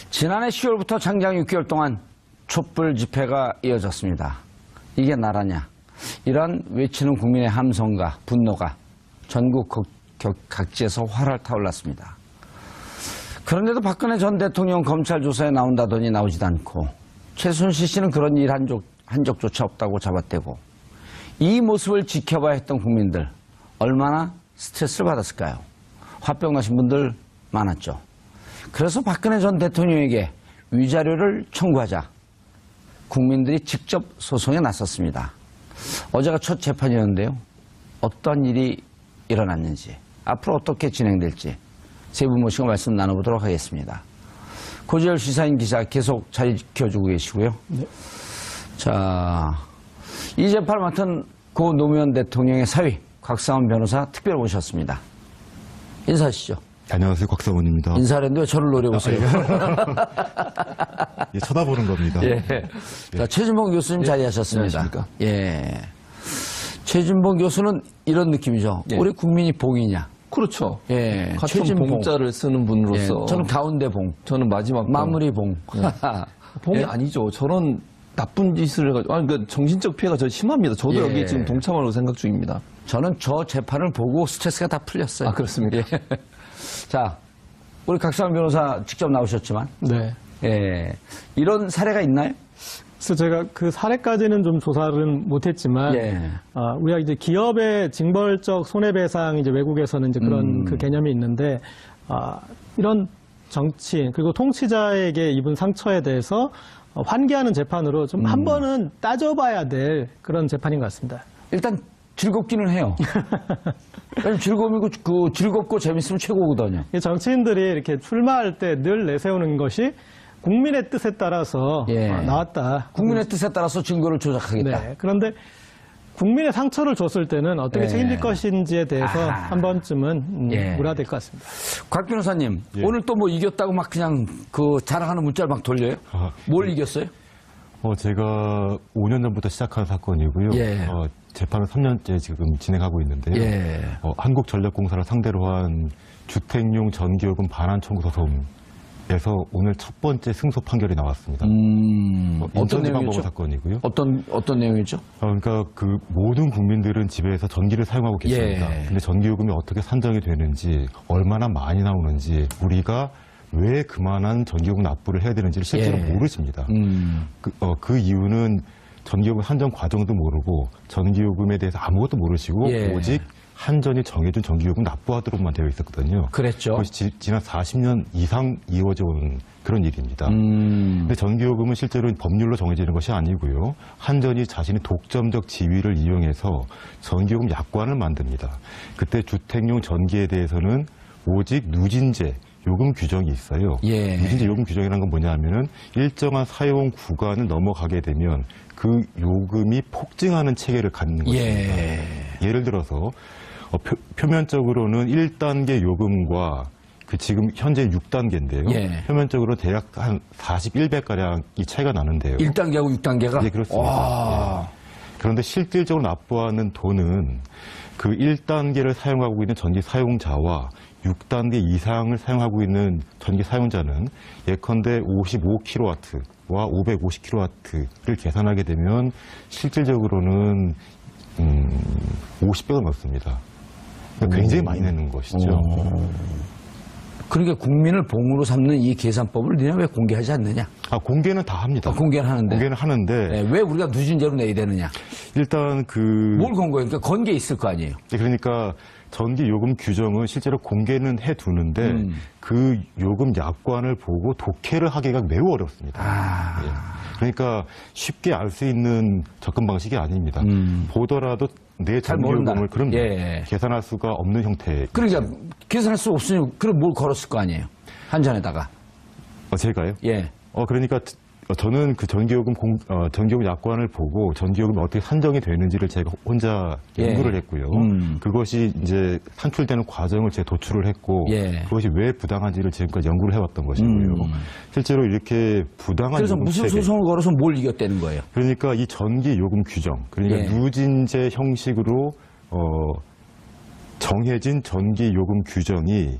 지난해 10월부터 장장 6개월 동안 촛불 집회가 이어졌습니다. 이게 나라냐? 이런 외치는 국민의 함성과 분노가 전국 각지에서 활활 타올랐습니다. 그런데도 박근혜 전 대통령 검찰 조사에 나온다더니 나오지도 않고 최순실 씨는 그런 일 한 적조차 없다고 잡아떼고 이 모습을 지켜봐야 했던 국민들 얼마나 스트레스를 받았을까요? 화병 나신 분들 많았죠. 그래서 박근혜 전 대통령에게 위자료를 청구하자 국민들이 직접 소송에 나섰습니다. 어제가 첫 재판이었는데요. 어떤 일이 일어났는지, 앞으로 어떻게 진행될지 세 분 모시고 말씀 나눠보도록 하겠습니다. 고지열 시사인 기자 계속 자리 지켜주고 계시고요. 네. 자, 이 재판을 맡은 고 노무현 대통령의 사위 곽상원 변호사 특별 모셨습니다. 인사하시죠. 안녕하세요, 곽상원입니다. 인사했는데 왜 저를 노려보세요? 예, 쳐다보는 겁니다. 예. 자, 최진봉 교수님 자리하셨습니다. 안녕하십니까. 예. 최진봉 교수는 이런 느낌이죠. 예. 우리 국민이 봉이냐? 그렇죠. 예. 같은 최진봉. 봉자를 쓰는 분으로서 예. 저는 가운데 봉. 저는 마지막 봉. 마무리 봉. 봉이 예? 아니죠. 저런 나쁜 짓을 해가지고 그러니까 정신적 피해가 저 심합니다. 저도 예. 여기 지금 동참하려고 생각 중입니다. 저는 저 재판을 보고 스트레스가 다 풀렸어요. 아, 그렇습니까? 예. 자, 우리 각상원 변호사 직접 나오셨지만, 네. 예. 이런 사례가 있나요? 그래서 제가 그 사례까지는 좀 조사를 못했지만, 예. 우리가 이제 기업의 징벌적 손해배상 이제 외국에서는 이제 그런 그 개념이 있는데, 이런 정치인 그리고 통치자에게 입은 상처에 대해서 환기하는 재판으로 좀 한 번은 따져봐야 될 그런 재판인 것 같습니다. 일단 즐겁기는 해요. 즐거움이고, 즐겁고 재밌으면 최고거든요. 이 정치인들이 이렇게 출마할 때 늘 내세우는 것이 국민의 뜻에 따라서 예. 나왔다. 국민의 뜻에 따라서 증거를 조작하겠다. 네. 그런데 국민의 상처를 줬을 때는 어떻게 예. 책임질 것인지에 대해서 아하. 한 번쯤은 예. 물어야 될 것 같습니다. 곽 변호사님, 예. 오늘 또 뭐 이겼다고 막 그냥 그 자랑하는 문자를 막 돌려요? 뭘 이겼어요? 제가 5년 전부터 시작한 사건이고요. 예. 재판을 3년째 지금 진행하고 있는데요. 예. 한국전력공사를 상대로 한 주택용 전기요금 반환 청구 소송에서 오늘 첫 번째 승소 판결이 나왔습니다. 어떤 인천지방법원 내용이죠? 사건이고요. 어떤 내용이죠? 그러니까 그 모든 국민들은 집에서 전기를 사용하고 계십니다. 예. 근데 전기요금이 어떻게 산정이 되는지, 얼마나 많이 나오는지, 우리가 왜 그만한 전기요금 납부를 해야 되는지를 실제로 예. 모르십니다. 그 이유는 전기요금 산정 과정도 모르고 전기요금에 대해서 아무것도 모르시고 예. 오직 한전이 정해준 전기요금 납부하도록만 되어 있었거든요. 그랬죠. 그것이 지난 40년 이상 이어져 온 그런 일입니다. 근데 전기요금은 실제로 법률로 정해지는 것이 아니고요. 한전이 자신의 독점적 지위를 이용해서 전기요금 약관을 만듭니다. 그때 주택용 전기에 대해서는 오직 누진제 요금 규정이 있어요. 예. 누진제 요금 규정이라는 건 뭐냐 하면은 일정한 사용 구간을 넘어가게 되면 그 요금이 폭증하는 체계를 갖는 것입니다. 예를 들어서 표면적으로는 1단계 요금과 그 지금 현재 6단계인데요. 예. 표면적으로 대략 한 41배가량이 차이가 나는데요. 1단계하고 6단계가? 네, 그렇습니다. 예. 그런데 실질적으로 납부하는 돈은 그 1단계를 사용하고 있는 전기 사용자와 6단계 이상을 사용하고 있는 전기 사용자는 예컨대 55kW와 550kW를 계산하게 되면 실질적으로는 50배가 넘습니다. 그러니까 굉장히 많이 내는 것이죠. 그러니까 국민을 봉으로 삼는 이 계산법을 너네 왜 공개하지 않느냐? 공개는 다 합니다. 공개는 하는데. 공개는 하는데 네, 왜 우리가 누진제로 내야 되느냐? 일단 뭘 건 거예요? 그러니까 건 게 있을 거 아니에요? 그러니까 전기 요금 규정은 실제로 공개는 해두는데 그 요금 약관을 보고 독해를 하기가 매우 어렵습니다. 예. 그러니까 쉽게 알 수 있는 접근 방식이 아닙니다. 보더라도 내 잘 전기 모른다. 요금을 그럼 예. 계산할 수가 없는 형태. 그러니까 계산할 수 없으니 그럼 뭘 걸었을 거 아니에요? 한전에다가. 제가요? 예. 그러니까 저는 그 전기요금 약관을 보고 전기요금이 어떻게 산정이 되는지를 제가 혼자 연구를 했고요. 그것이 이제 산출되는 과정을 제가 도출을 했고 예. 그것이 왜 부당한지를 지금까지 연구를 해왔던 것이고요. 실제로 이렇게 부당한 그래서 요금 무슨 체계, 소송을 걸어서 뭘 이겼다는 거예요? 그러니까 이 전기요금 규정, 그러니까 예. 누진제 형식으로 정해진 전기요금 규정이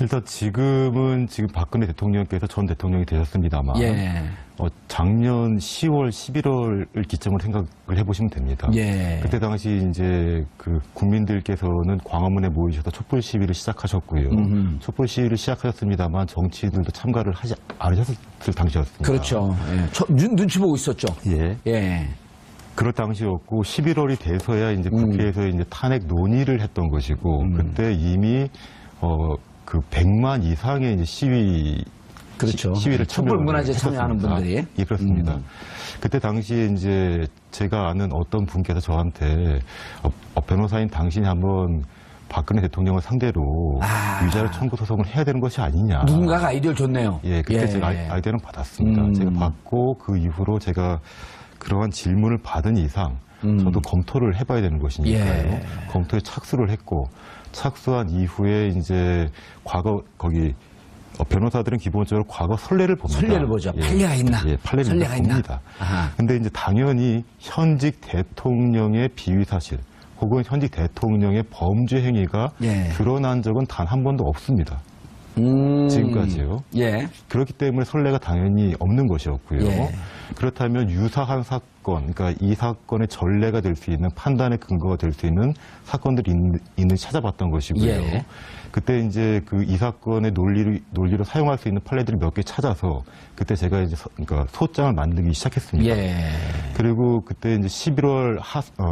일단 지금 박근혜 대통령께서 전 대통령이 되셨습니다만 예. 작년 10월, 11월을 기점으로 생각을 해보시면 됩니다. 예. 그때 당시 이제 그 국민들께서는 광화문에 모이셔서 촛불 시위를 시작하셨고요. 촛불 시위를 시작하셨습니다만 정치인들도 참가를 하지 않으셨을 당시였습니다. 그렇죠. 예. 눈치 보고 있었죠. 예. 예. 그럴 당시였고 11월이 돼서야 이제 국회에서 이제 탄핵 논의를 했던 것이고 그때 이미 그 100만 이상의 이제 그렇죠. 시위를 촛불 문화제 참여하는 분들이. 예, 그렇습니다. 그때 당시에 이제 제가 아는 어떤 분께서 저한테 변호사인 당신이 한번 박근혜 대통령을 상대로 위자료 청구 소송을 해야 되는 것이 아니냐. 누군가가 아이디어를 줬네요. 예, 그때 제가 아이디어는 받았습니다. 제가 받고 그 이후로 제가 그러한 질문을 받은 이상 저도 검토를 해봐야 되는 것이니까요. 예. 검토에 착수를 했고 착수한 이후에 이제 과거 거기 변호사들은 기본적으로 과거 선례를 봅니다. 선례를 보죠. 판례가 있나? 예, 판례를 선례가 있나? 봅니다. 아하. 근데 이제 당연히 현직 대통령의 비위 사실 혹은 현직 대통령의 범죄 행위가 예. 드러난 적은 단 한 번도 없습니다. 지금까지요. 예. 그렇기 때문에 선례가 당연히 없는 것이었고요. 예. 그렇다면 유사한 사건, 그러니까 이 사건의 전례가 될 수 있는 판단의 근거가 될 수 있는 사건들이 있는지 찾아봤던 것이고요. 예. 그때 이제 그 이 사건의 논리로 사용할 수 있는 판례들을 몇 개 찾아서 그때 제가 이제 그러니까 소장을 만들기 시작했습니다. 예. 그리고 그때 이제 11월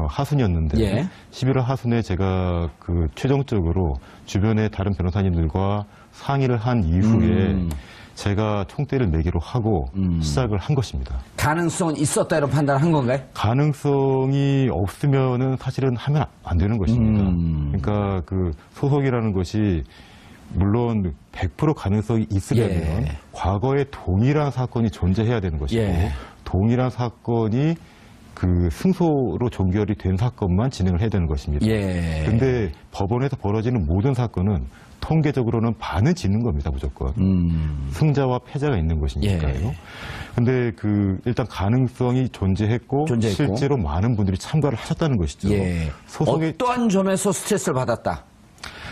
하순이었는데 예. 11월 하순에 제가 그 최종적으로 주변의 다른 변호사님들과 상의를 한 이후에 제가 총대를 매기로 하고 시작을 한 것입니다. 가능성은 있었다 이런 판단을 한 건가요? 가능성이 없으면은 사실은 하면 안 되는 것입니다. 그러니까 그 소송이라는 것이 물론 100% 가능성이 있으려면 예. 과거에 동일한 사건이 존재해야 되는 것이고 예. 동일한 사건이 그 승소로 종결이 된 사건만 진행을 해야 되는 것입니다. 예. 근데 법원에서 벌어지는 모든 사건은 통계적으로는 반은 짓는 겁니다, 무조건. 승자와 패자가 있는 것이니까요. 예. 근데 그 일단 가능성이 존재했고 실제로 많은 분들이 참가를 하셨다는 것이죠. 예. 소송의 어떠한 점에서 스트레스를 받았다?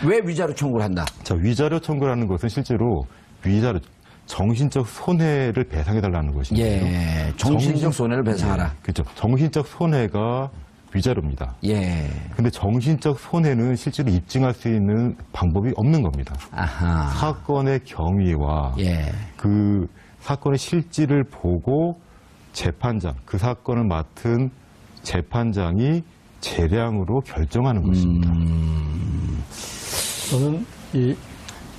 왜 위자료 청구를 한다? 자, 위자료 청구라는 것은 실제로 위자료 정신적 손해를 배상해달라는 것입니다. 예. 정신적 손해를 배상하라. 그렇죠. 정신적 손해가 위자료입니다. 예. 근데 정신적 손해는 실제로 입증할 수 있는 방법이 없는 겁니다. 아하. 사건의 경위와 예. 그 사건의 실질을 보고 재판장, 그 사건을 맡은 재판장이 재량으로 결정하는 것입니다. 저는 이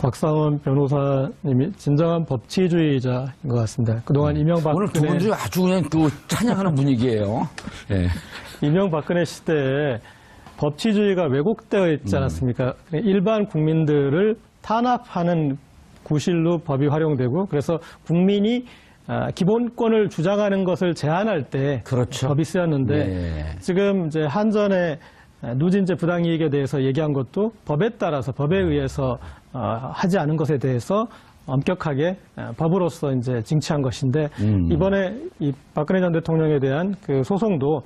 곽상원 변호사님이 진정한 법치주의자인 것 같습니다. 그동안 이명박근혜 오늘 두 분들이 아주 그냥 그 찬양하는 분위기예요. 예. 이명박근혜 시대에 법치주의가 왜곡되어 있지 않았습니까? 일반 국민들을 탄압하는 구실로 법이 활용되고 그래서 국민이 기본권을 주장하는 것을 제한할 때 그렇죠. 법이 쓰였는데 예. 지금 이제 한전의 누진제 부당이익에 대해서 얘기한 것도 법에 따라서 법에 의해서 하지 않은 것에 대해서 엄격하게 법으로서 이제 징치한 것인데 이번에 이 박근혜 전 대통령에 대한 그 소송도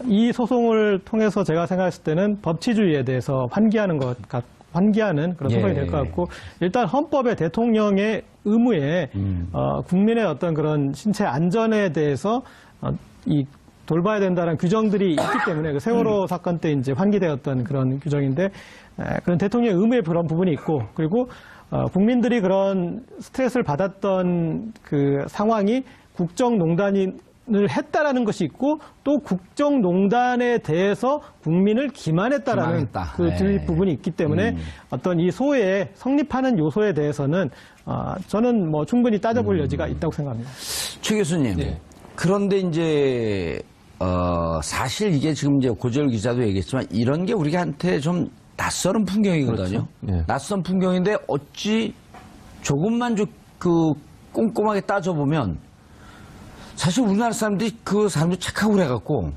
이 소송을 통해서 제가 생각했을 때는 법치주의에 대해서 환기하는 그런 소송이 될 것 같고 일단 헌법에 대통령의 의무에 국민의 어떤 그런 신체 안전에 대해서 이 돌봐야 된다는 규정들이 있기 때문에 그 세월호 사건 때 이제 환기되었던 그런 규정인데 그런 대통령의 의무의 그런 부분이 있고 그리고 국민들이 그런 스트레스를 받았던 그 상황이 국정농단을 했다라는 것이 있고 또 국정농단에 대해서 국민을 기만했다라는 기만했다. 그 두 부분이 있기 때문에 어떤 이 소에 성립하는 요소에 대해서는 저는 뭐 충분히 따져볼 여지가 있다고 생각합니다. 최 교수님. 네. 그런데 이제 사실 이게 지금 이제 고재열 기자도 얘기했지만 이런 게 우리한테 좀 낯설은 풍경이거든요. 그렇죠. 예. 낯선 풍경인데 어찌 조금만 그 꼼꼼하게 따져보면 사실 우리나라 사람들이 그 사람들 착하고 그래갖고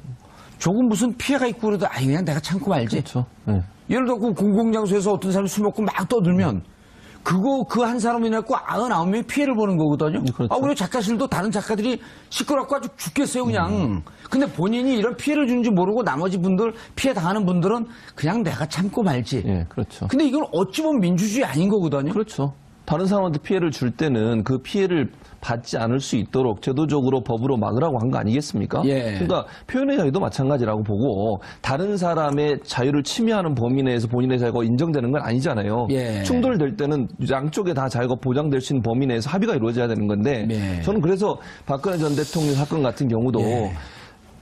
조금 무슨 피해가 있고 그래도 그냥 내가 참고 말지. 그렇죠. 네. 예를 들어 그 공공장소에서 어떤 사람이 술 먹고 막 떠들면 그 한 사람이 인해갖고 99명이 피해를 보는 거거든요. 그렇죠. 우리 작가실도 다른 작가들이 시끄럽고 아주 죽겠어요, 그냥. 근데 본인이 이런 피해를 주는지 모르고 나머지 분들, 피해 당하는 분들은 그냥 내가 참고 말지. 예, 그렇죠. 근데 이건 어찌 보면 민주주의 아닌 거거든요. 그렇죠. 다른 사람한테 피해를 줄 때는 그 피해를 받지 않을 수 있도록 제도적으로 법으로 막으라고 한 거 아니겠습니까? 예. 그러니까 표현의 자유도 마찬가지라고 보고 다른 사람의 자유를 침해하는 범위 내에서 본인의 자유가 인정되는 건 아니잖아요. 예. 충돌될 때는 양쪽에 다 자유가 보장될 수 있는 범위 내에서 합의가 이루어져야 되는 건데 예. 저는 그래서 박근혜 전 대통령 사건 같은 경우도 예.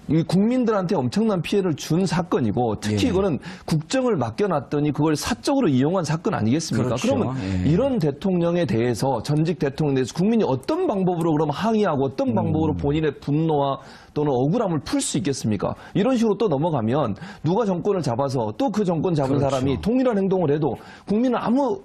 이 국민들한테 엄청난 피해를 준 사건이고 특히 예. 이거는 국정을 맡겨놨더니 그걸 사적으로 이용한 사건 아니겠습니까? 그렇죠. 그러면 예. 이런 대통령에 대해서 전직 대통령에 대해서 국민이 어떤 방법으로 그럼 항의하고 어떤 방법으로 본인의 분노와 또는 억울함을 풀 수 있겠습니까? 이런 식으로 또 넘어가면 누가 정권을 잡아서 또 그 정권 잡은 그렇죠. 사람이 동일한 행동을 해도 국민은 아무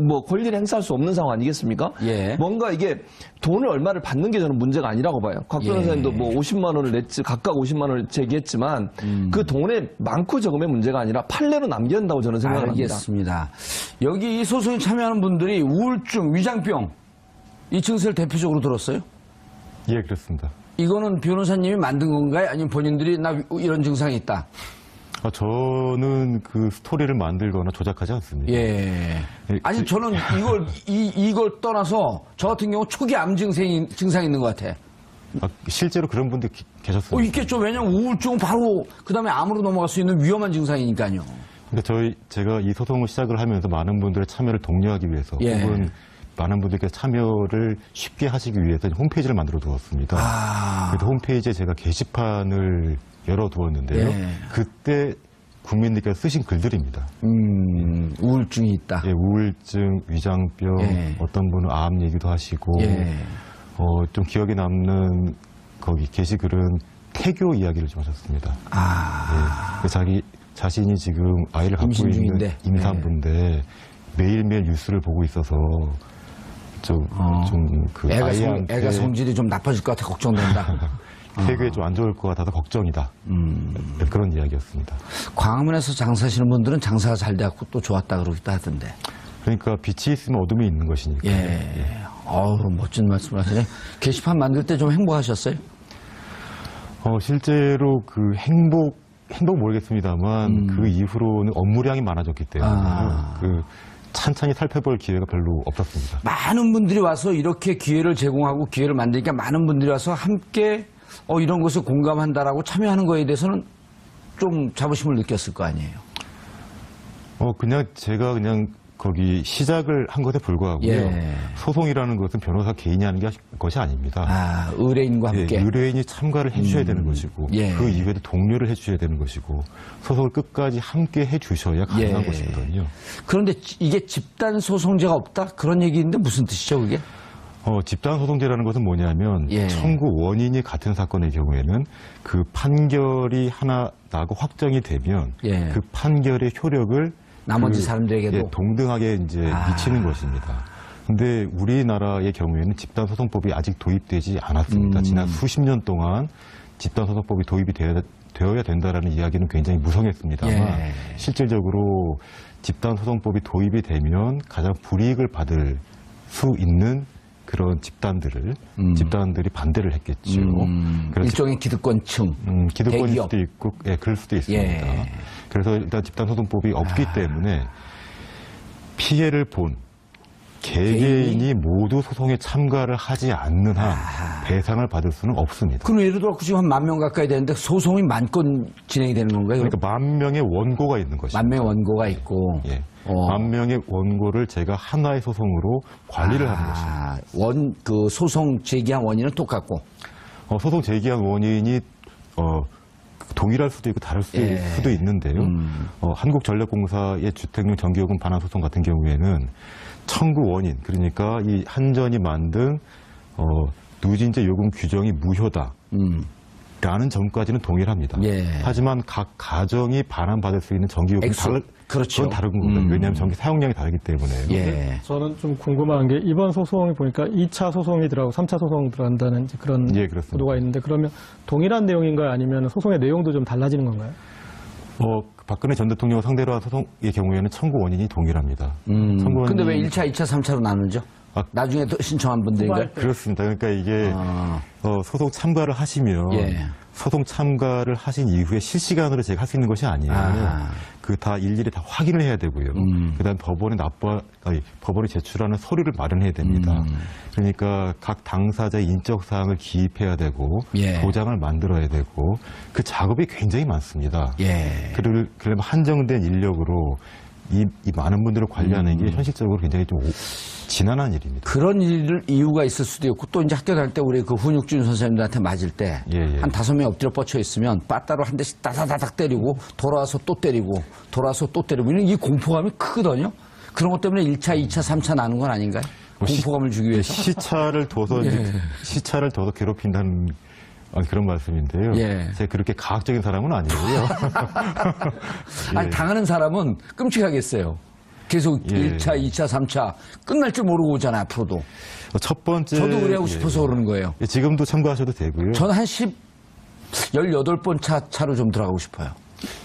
뭐 권리를 행사할 수 없는 상황 아니겠습니까? 예. 뭔가 이게 돈을 얼마를 받는 게 저는 문제가 아니라고 봐요. 곽 예. 변호사님도 뭐 50만 원을 냈지 각각 50만 원을 제기했지만 그 돈의 많고 적음의 문제가 아니라 판례로 남겨야 한다고 저는 생각합니다. 알겠습니다. 여기 이 소송에 참여하는 분들이 우울증, 위장병 이 증세를 대표적으로 들었어요? 예, 그렇습니다. 이거는 변호사님이 만든 건가요? 아니면 본인들이 나 이런 증상이 있다? 저는 그 스토리를 만들거나 조작하지 않습니다. 예. 아니 저는 이걸 떠나서 저 같은 경우 초기 암 증상이 있는 것 같아. 실제로 그런 분들 계셨습니다. 있겠죠. 왜냐면 우울증은 바로 그다음에 암으로 넘어갈 수 있는 위험한 증상이니까요. 그러니까 제가 이 소송을 시작을 하면서 많은 분들의 참여를 독려하기 위해서 예. 혹은 많은 분들께 참여를 쉽게 하시기 위해서 홈페이지를 만들어 두었습니다. 그래서 홈페이지에 제가 게시판을 열어두었는데요. 예. 그때 국민들께서 쓰신 글들입니다. 우울증이 있다. 예, 우울증, 위장병, 예. 어떤 분은 암 얘기도 하시고 예. 좀 기억에 남는 거기 게시글은 태교 이야기를 좀 하셨습니다. 예, 자기 자신이 지금 아이를 갖고 임신 있는 중인데. 임산부인데 매일매일 뉴스를 보고 있어서 좀그 아이한테 애가 성질이 좀 나빠질 것 같아 걱정된다. 태교에 좀 안 좋을 것 같아서 걱정이다. 그런 이야기였습니다. 광화문에서 장사하시는 분들은 장사가 잘 돼갖고 또 좋았다 그러기도 하던데. 그러니까 빛이 있으면 어둠이 있는 것이니까. 예. 멋진 말씀을 하시네. 게시판 만들 때 좀 행복하셨어요? 실제로 그 행복 모르겠습니다만 그 이후로는 업무량이 많아졌기 때문에 그 찬찬히 살펴볼 기회가 별로 없었습니다. 많은 분들이 와서 이렇게 기회를 제공하고 기회를 만드니까 많은 분들이 와서 함께 이런 것에 공감한다라고 참여하는 거에 대해서는 좀 자부심을 느꼈을 거 아니에요. 제가 거기 시작을 한 것에 불구하고요. 예. 소송이라는 것은 변호사 개인이 하는 것이 아닙니다. 의뢰인과 예, 함께. 의뢰인이 참가를 해주셔야 되는 것이고 예. 그 이후에도 독려를 해주셔야 되는 것이고 소송을 끝까지 함께 해주셔야 가능한 예. 것이거든요. 그런데 이게 집단 소송제가 없다? 그런 얘기인데 무슨 뜻이죠, 그게? 집단 소송제라는 것은 뭐냐면 예. 청구 원인이 같은 사건의 경우에는 그 판결이 하나 나고 확정이 되면 예. 그 판결의 효력을 나머지 사람들에게도? 동등하게 이제 미치는 것입니다. 근데 우리나라의 경우에는 집단소송법이 아직 도입되지 않았습니다. 지난 수십 년 동안 집단소송법이 도입이 되어야 된다라는 이야기는 굉장히 무성했습니다만 예. 실질적으로 집단소송법이 도입이 되면 가장 불이익을 받을 수 있는 그런 집단들이 반대를 했겠죠. 그래서 일종의 기득권층. 기득권일 대기업. 수도 있고, 그럴 수도 있습니다. 예. 그래서 일단 집단소송법이 없기 때문에 피해를 본 개개인이 모두 소송에 참가를 하지 않는 한 배상을 받을 수는 없습니다. 그럼 예를 들어 지금 한 10,000명 가까이 되는데 소송이 10,000건 진행이 되는 건가요? 그러니까 10,000명의 원고가 있는 것입니다. 10,000명의 원고가 있고. 예. 10,000명의 원고를 제가 하나의 소송으로 관리를 하는 것입니다. 소송 제기한 원인은 똑같고. 소송 제기한 원인이 동일할 수도 있고 다를 수도 있는데요. 한국전력공사의 주택용 전기요금 반환 소송 같은 경우에는 청구 원인, 그러니까 이 한전이 만든 누진제 요금 규정이 무효다. 라는 점까지는 동일합니다. 예. 하지만 각 가정이 반환받을 수 있는 전기요금이 그렇죠. 그건 다른 겁니다. 왜냐하면 전기 사용량이 다르기 때문에요. 예. 저는 좀 궁금한 게 이번 소송이 보니까 2차 소송이 들어가고 3차 소송 들어간다는 이제 그런 예, 그렇습니다. 보도가 있는데 그러면 동일한 내용인가요? 아니면 소송의 내용도 좀 달라지는 건가요? 박근혜 전 대통령을 상대로 한 소송의 경우에는 청구 원인이 동일합니다. 청구 근데 왜 원인이- 1차, 2차, 3차로 나누죠? 아, 나중에 또 신청한 분들인가요? 그렇습니다. 그러니까 이게 소송 참가를 하시면 예. 소송 참가를 하신 이후에 실시간으로 제가 할 수 있는 것이 아니에요. 아. 그 다 일일이 다 확인을 해야 되고요. 그다음 법원에 제출하는 서류를 마련해야 됩니다. 그러니까 각 당사자의 인적 사항을 기입해야 되고 예. 도장을 만들어야 되고 그 작업이 굉장히 많습니다. 예. 그러면 한정된 인력으로 이 많은 분들을 관리하는 게 현실적으로 굉장히 좀 지난한 일입니다. 그런 이유가 있을 수도 있고 또 이제 학교 다닐 때 우리 그 훈육준 선생님들한테 맞을 때 예, 예. 한 5명 엎드려 뻗쳐 있으면 빠따로 한 대씩 따다다닥 때리고 돌아와서 또 때리고 돌아와서 또 때리고 이런 이 공포감이 크거든요. 그런 것 때문에 1차, 2차, 3차 나눈 건 아닌가요? 공포감을 주기 위해서. 시차를 둬서 시차를 둬서 괴롭힌다는 그런 말씀인데요. 예. 제가 그렇게 과학적인 사람은 아니고요. 아니, 당하는 사람은 끔찍하겠어요. 계속 예. 1차, 2차, 3차 끝날 줄 모르고 오잖아요, 앞으로도. 첫 번째 저도 의뢰하고 싶어서 그러는 거예요. 예, 지금도 참가하셔도 되고요. 저는 한 18번 차로 좀 들어가고 싶어요.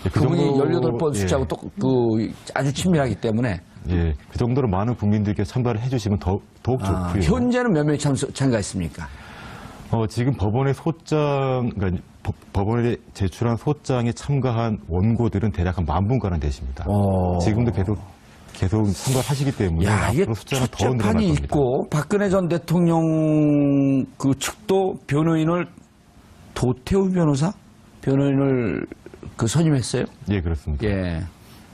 예, 그분이 정도- 18번 숫자하고 아주 친밀하기 때문에. 예, 그 정도로 많은 국민들께 참가를 해주시면 더욱 좋고요. 현재는 몇 명이 참가했습니까? 지금 법원의 그러니까 법원에 제출한 소장에 참가한 원고들은 대략 한 10,000분가량 되십니다. 지금도 계속 참가하시기 때문에 야, 이게 앞으로 숫자는 더 늘어날 첫째판이 겁니다. 있고 박근혜 전 대통령 그 측도 변호인을 도태우 변호인을 그 선임했어요? 예, 그렇습니다. 예.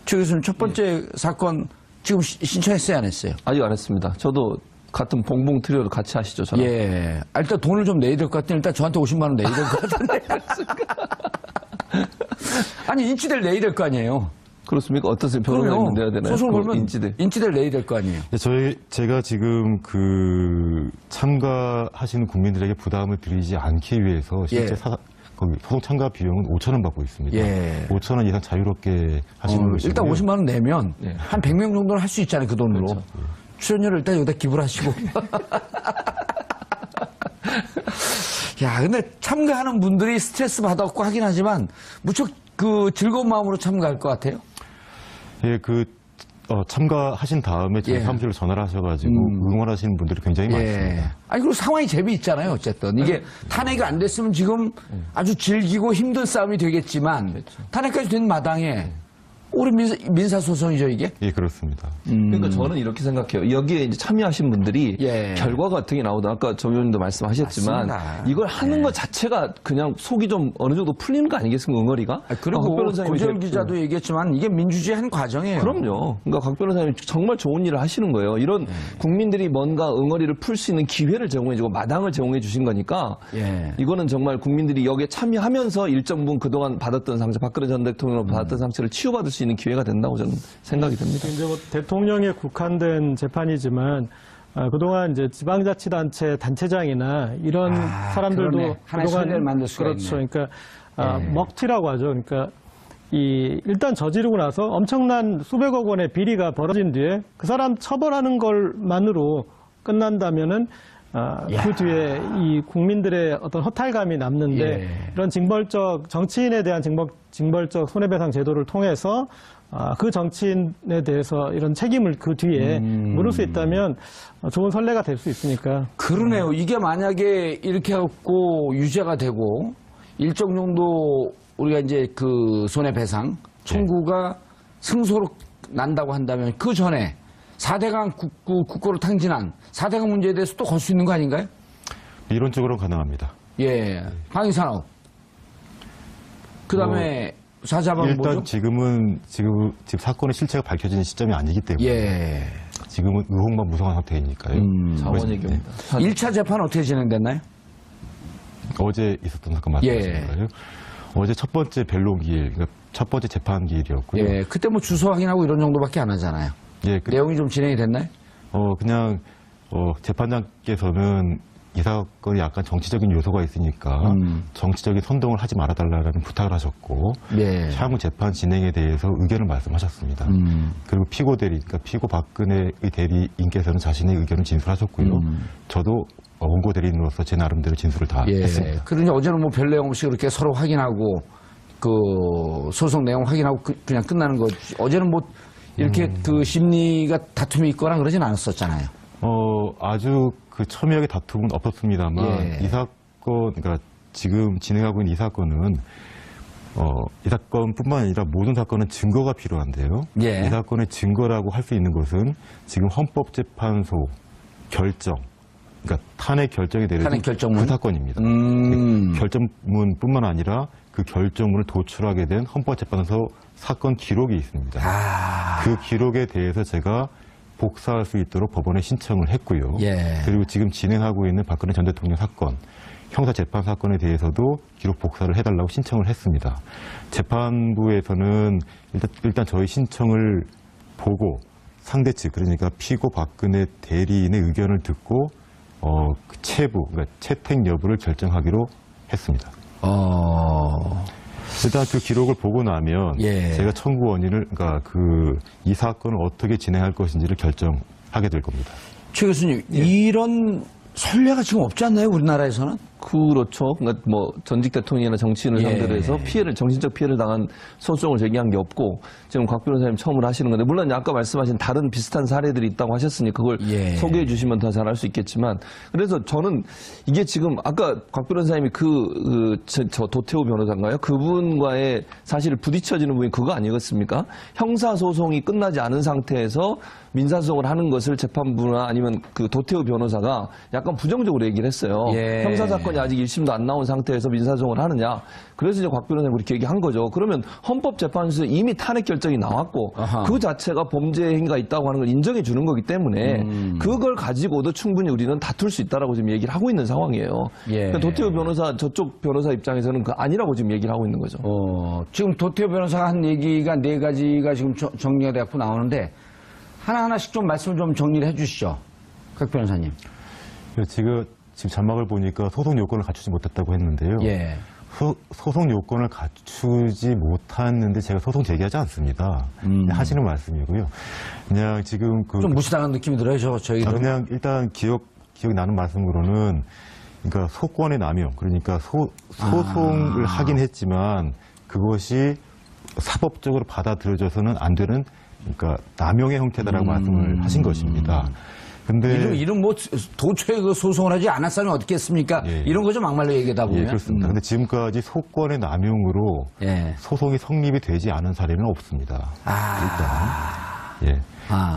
최 교수님 첫 번째 사건 지금 신청했어요, 안 했어요? 아직 안 했습니다. 저도 같은 봉봉 트리오도 같이 하시죠, 저랑. 예. 일단 돈을 좀 내야 될 것 같은데 일단 저한테 50만 원 내야 될 것 같은데. 아니 인치들 내야 될 거 아니에요. 그렇습니까? 어떠세요? 변호사님 내야 되나요? 소송 그 걸면 인치들 내야 될 거 아니에요. 제가 지금 참가하시는 국민들에게 부담을 드리지 않기 위해서 실제 예. 소송 참가 비용은 5,000원 받고 있습니다. 예. 5,000원 이상 자유롭게 하시는 것이고요. 일단 50만 원 내면 예. 한 100명 정도는 할 수 있잖아요, 그 돈으로. 그렇죠. 출연료를 일단 여기다 기부를 하시고. 야, 근데 참가하는 분들이 스트레스 받았고 하긴 하지만 무척 그 즐거운 마음으로 참가할 것 같아요. 예, 참가하신 다음에 저희 예. 사무실로 전화를 하셔가지고 응원하시는 분들이 굉장히 많습니다. 아니, 그리고 상황이 재미있잖아요, 어쨌든. 이게 탄핵이 안 됐으면 지금 아주 질기고 힘든 싸움이 되겠지만 탄핵까지 된 마당에 우리 민사소송이죠, 이게? 예, 그렇습니다. 그러니까 저는 이렇게 생각해요. 여기에 이제 참여하신 분들이 예. 결과 같은 게 나오다 아까 정 의원님도 말씀하셨지만 맞습니다. 이걸 하는 예. 것 자체가 그냥 속이 좀 어느 정도 풀리는 거 아니겠습니까? 응어리가? 그리고 곽 변호사님이 고재열 되게- 기자도 얘기했지만 이게 민주주의 한 과정이에요. 그럼요. 그러니까 곽 변호사님 정말 좋은 일을 하시는 거예요. 이런 국민들이 뭔가 응어리를 풀 수 있는 기회를 제공해주고 마당을 제공해 주신 거니까 예. 이거는 정말 국민들이 여기에 참여하면서 일정 부분 그동안 받았던 상처, 박근혜 전 대통령으로 받았던 상처를 치유받을 수 있는 기회가 된다고 저는 생각이 됩니다. 이제 뭐 대통령에 국한된 재판이지만 그동안 이제 지방자치단체 단체장이나 이런 사람들도 그러네. 하나의 선례를 만들 수가 그렇죠. 있네. 그러니까 예. 먹튀라고 하죠. 그러니까 일단 저지르고 나서 엄청난 수백억 원의 비리가 벌어진 뒤에 그 사람 처벌하는 것만으로 끝난다면은 그 뒤에 이 국민들의 어떤 허탈감이 남는데 예. 이런 정치인에 대한 징벌적 손해배상 제도를 통해서 그 정치인에 대해서 이런 책임을 그 뒤에 물을 수 있다면 좋은 선례가 될 수 있으니까. 그러네요. 이게 만약에 이렇게 해갖고 유죄가 되고 일정 정도 우리가 이제 그 손해배상 청구가 승소로 난다고 한다면 그 전에 4대강 국고로 탕진한 4대강 문제에 대해서 또 걸 수 있는 거 아닌가요? 이론적으로는 가능합니다. 예. 방위산업. 그 다음에 사자방 일단 뭐죠? 지금 사건의 실체가 밝혀진 시점이 아니기 때문에 예. 지금은 의혹만 무성한 상태이니까요. 자원 얘기입니다. 1차 재판 어떻게 진행됐나요? 어제 있었던 사건 예. 말씀하시는 거예요? 어제 첫 번째 변론기일, 그러니까 첫 번째 재판기일이었고요. 예. 그때 뭐 주소 확인하고 이런 정도밖에 안 하잖아요. 예, 내용이 좀 진행이 됐나요? 그냥 재판장께서는 이 사건이 약간 정치적인 요소가 있으니까 정치적인 선동을 하지 말아달라는 부탁을 하셨고 예. 향후 재판 진행에 대해서 의견을 말씀하셨습니다. 그리고 그러니까 피고 박근혜의 대리인께서는 자신의 의견을 진술하셨고요. 저도 원고 대리인으로서 제 나름대로 진술을 다 예. 했습니다. 그러니 어제는 뭐 별 내용 없이 그렇게 서로 확인하고 그 소송 내용 확인하고 그냥 끝나는 거지. 어제는 뭐 이렇게 그 심리가 다툼이 있거나 그러진 않았었잖아요. 아주 그 첨예하게 다툼은 없었습니다만 예. 이 사건, 그러니까 지금 진행하고 있는 이 사건은 이 사건뿐만 아니라 모든 사건은 증거가 필요한데요. 예. 이 사건의 증거라고 할 수 있는 것은 지금 헌법재판소 결정, 그러니까 탄핵 결정이 내려진 탄핵 결정문? 그 사건입니다. 결정문뿐만 아니라 그 결정문을 도출하게 된 헌법재판소 사건 기록이 있습니다. 그 기록에 대해서 제가 복사할 수 있도록 법원에 신청을 했고요. 예. 그리고 지금 진행하고 있는 박근혜 전 대통령 사건, 형사재판 사건에 대해서도 기록 복사를 해달라고 신청을 했습니다. 재판부에서는 일단 저희 신청을 보고 상대 측, 그러니까 피고 박근혜 대리인의 의견을 듣고 그 체부, 그러니까 채택 여부를 결정하기로 했습니다. 일단 그 기록을 보고 나면 예. 제가 청구 원인을, 그러니까 이 사건을 어떻게 진행할 것인지를 결정하게 될 겁니다. 최 교수님, 이런 선례가 지금 없지 않나요, 우리나라에서는? 그렇죠. 그러니까 뭐 전직 대통령이나 정치인을 예. 상대로 해서 정신적 피해를 당한 소송을 제기한 게 없고 지금 곽 변호사님 처음으로 하시는 건데 물론 아까 말씀하신 다른 비슷한 사례들이 있다고 하셨으니 그걸 예. 소개해 주시면 더 잘 알 수 있겠지만 그래서 저는 이게 지금 아까 곽 변호사님이 저 도태우 변호사인가요? 그분과의 사실 부딪혀지는 부분이 그거 아니겠습니까? 형사소송이 끝나지 않은 상태에서 민사소송을 하는 것을 재판부나 아니면 그 도태우 변호사가 약간 부정적으로 얘기를 했어요. 예. 형사사건이 아직 1심도 안 나온 상태에서 민사소송을 하느냐. 그래서 이제 곽 변호사님 그렇게 얘기한 거죠. 그러면 헌법재판소에서 이미 탄핵 결정이 나왔고 아하. 그 자체가 범죄 행위가 있다고 하는 걸 인정해 주는 거기 때문에 그걸 가지고도 충분히 우리는 다툴 수 있다라고 지금 얘기를 하고 있는 상황이에요. 예. 그러니까 도태우 변호사 저쪽 변호사 입장에서는 그 아니라고 지금 얘기를 하고 있는 거죠. 지금 도태우 변호사가 한 얘기가 4가지가 지금 정리가 돼갖고 나오는데 하나하나씩 좀 말씀을 좀 정리를 해 주시죠. 곽 변호사님. 지금 자막을 보니까 소송 요건을 갖추지 못했다고 했는데요. 예. 소송 요건을 갖추지 못했는데 제가 소송 제기하지 않습니다. 하시는 말씀이고요. 그냥 지금 좀 무시당한 느낌이 들어요, 저희도. 그냥 일단 기억이 나는 말씀으로는 그러니까 소권의 남용, 그러니까 소송을 하긴 했지만 그것이 사법적으로 받아들여져서는 안 되는 그러니까 남용의 형태다라고 말씀을 하신 것입니다. 근데 이런 뭐 도초에 그 소송을 하지 않을 사람이 어떻겠습니까? 예. 이런 거죠 막말로 얘기하다 보면. 예, 그렇습니다. 근데 지금까지 소권의 남용으로 예. 소송이 성립이 되지 않은 사례는 없습니다. 일단. 예.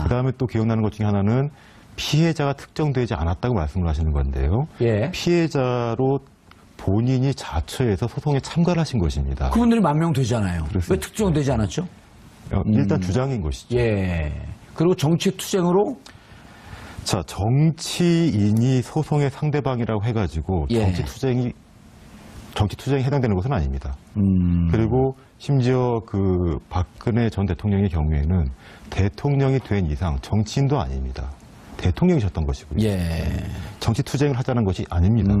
그다음에 또 기억나는 것 중에 하나는 피해자가 특정되지 않았다고 말씀을 하시는 건데요. 예. 피해자로 본인이 자처해서 소송에 참가를 하신 것입니다. 그분들이 10,000명 되잖아요. 그렇습니다. 왜 특정되지 않았죠? 일단 주장인 것이죠. 예. 그리고 정치 투쟁으로 자, 정치인이 소송의 상대방이라고 해가지고 예. 정치 투쟁에 해당되는 것은 아닙니다. 그리고 심지어 그 박근혜 전 대통령의 경우에는 대통령이 된 이상 정치인도 아닙니다. 대통령이셨던 것이고요. 예. 정치 투쟁을 하자는 것이 아닙니다.